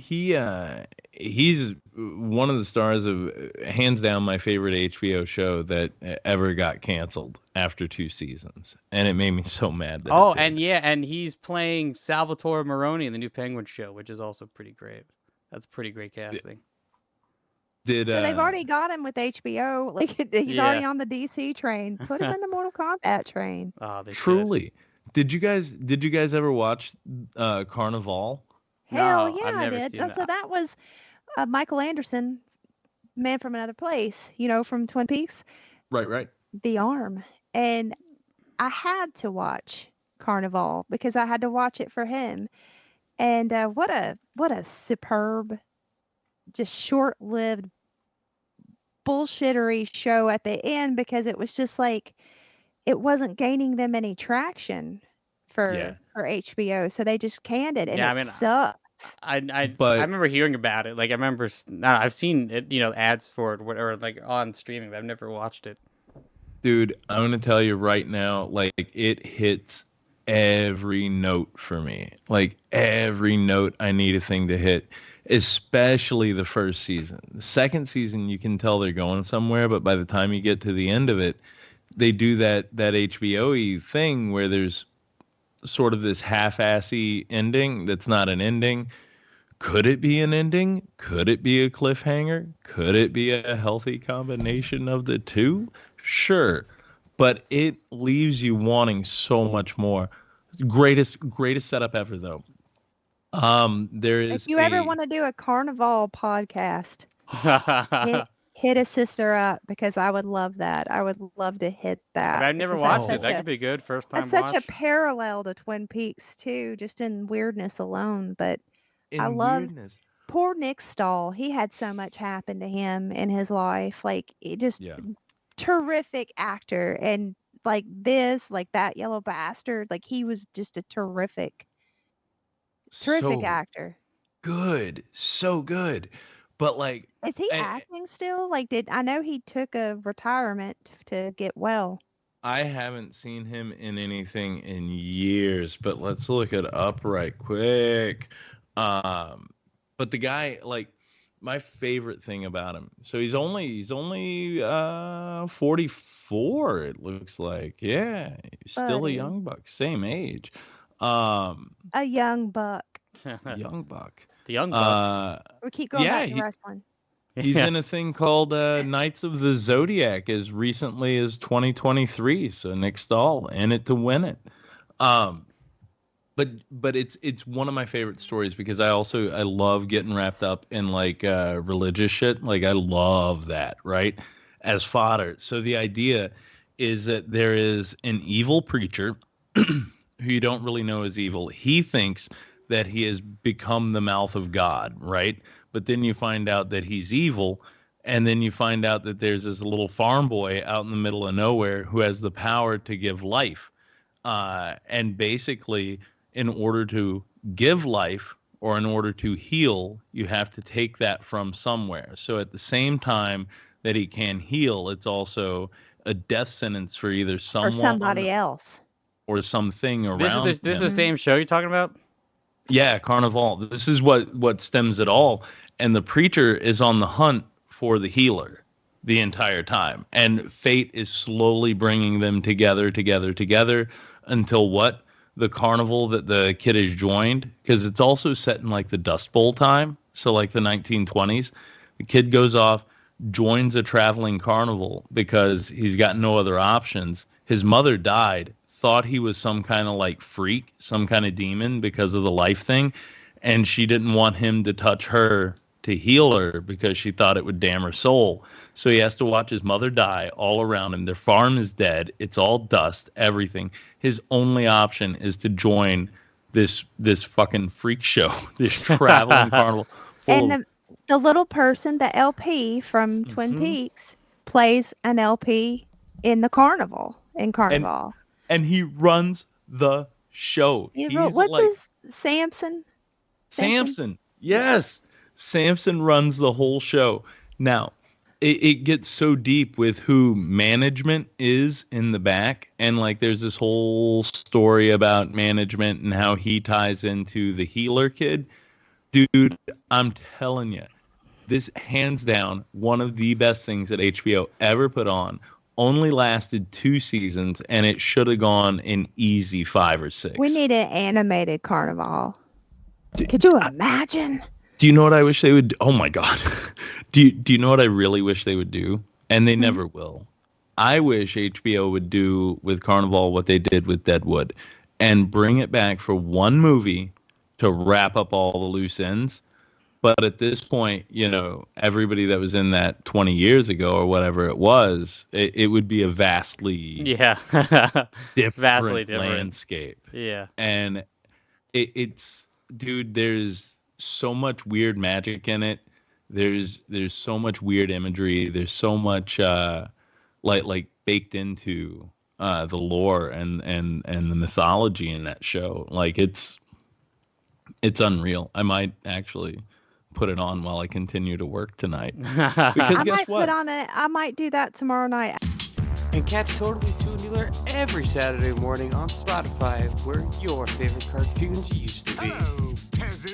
he's one of the stars of hands down my favorite HBO show that ever got canceled after 2 seasons, and it made me so mad that it did. and he's playing Salvatore Maroni in the new Penguin show, which is also pretty great. That's pretty great casting. Did So they've already got him with HBO. Like he's already on the DC train. Put him in the Mortal Kombat train. Oh, they truly. Did you guys ever watch Carnivàle? Hell No, yeah, I've never I did. seen that. So that was Michael Anderson, Man from Another Place, from Twin Peaks. Right. The Arm. And I had to watch Carnivàle because I had to watch it for him. And what a superb, just short-lived bullshittery show at the end, because it was just like it wasn't gaining them any traction for HBO, so they just canned it, and it sucks. I remember hearing about it. Like I remember, I've seen it, ads for it, or like on streaming, but I've never watched it. Dude, I'm gonna tell you right now, like it hits every note for me. Like every note I need a thing to hit. Especially the first season. The second season, you can tell they're going somewhere, but by the time you get to the end of it, they do that HBO-y thing where there's sort of this half-assy ending that's not an ending. Could it be an ending? Could it be a cliffhanger? Could it be a healthy combination of the two? Sure. But it leaves you wanting so much more. Greatest setup ever, though. There is. If you ever want to do a Carnivàle podcast, hit a sister up, because I would love that. I would love to hit that. I've never watched it. That could be good. First time watch. That's such a parallel to Twin Peaks too, just in weirdness alone. But I love poor Nick Stahl. He had so much happen to him in his life. Like terrific actor, and like that Yellow Bastard. Like he was just a terrific actor. Good. So good. But like, is he acting still? Like, I know he took a retirement to get well. I haven't seen him in anything in years, but let's look it up right quick. But the guy, like, my favorite thing about him. So he's only 44. It looks like, yeah, he's still a young buck, same age. A young buck. Young buck. The Young Bucks. We keep going back to wrestling. He's in a thing called Knights of the Zodiac as recently as 2023. So Nick Stahl in it to win it. But it's one of my favorite stories because I love getting wrapped up in like religious shit. Like I love that, right? As fodder. So the idea is that there is an evil preacher who you don't really know is evil. He thinks that he has become the mouth of God, right? But then you find out that he's evil, and then you find out that there's this little farm boy out in the middle of nowhere who has the power to give life. And basically, in order to give life or in order to heal, you have to take that from somewhere. So at the same time that he can heal, it's also a death sentence for either someone or somebody else or something around. This is the same show you're talking about? Yeah, Carnivàle. This is what stems it all. And the preacher is on the hunt for the healer the entire time. And fate is slowly bringing them together until what? The carnival that the kid has joined. Because it's also set in like the Dust Bowl time. So like the 1920s. The kid goes off, joins a traveling carnival because he's got no other options. His mother died. Thought he was some kind of like freak, some kind of demon because of the life thing. And she didn't want him to touch her to heal her because she thought it would damn her soul. So he has to watch his mother die all around him. Their farm is dead. It's all dust, everything. His only option is to join this fucking freak show, this traveling carnival. And the little person, the LP from Twin Peaks, plays an LP in the carnival, in Carnivàle. And he runs the show. What's his Samson? Samson. Yes. Samson runs the whole show. Now, it gets so deep with who management is in the back. And like there's this whole story about management and how he ties into the healer kid. Dude, I'm telling you, this hands down one of the best things that HBO ever put on. Only lasted 2 seasons, and it should have gone in easy 5 or 6. We need an animated Carnivàle. Could you imagine? Do you know what I wish they would do? Oh my God. Do you know what I really wish they would do? And they never will. I wish HBO would do with Carnivàle what they did with Deadwood and bring it back for one movie to wrap up all the loose ends. But at this point, you know, everybody that was in that 20 years ago or whatever it was, it would be a vastly different landscape. Yeah. And it's, dude, there's so much weird magic in it. There's so much weird imagery. There's so much like baked into the lore and the mythology in that show. Like it's unreal. I might actually put it on while I continue to work tonight. Because guess what? I might do that tomorrow night. And catch Totally Toonular every Saturday morning on Spotify, where your favorite cartoons used to be. Oh, peasant.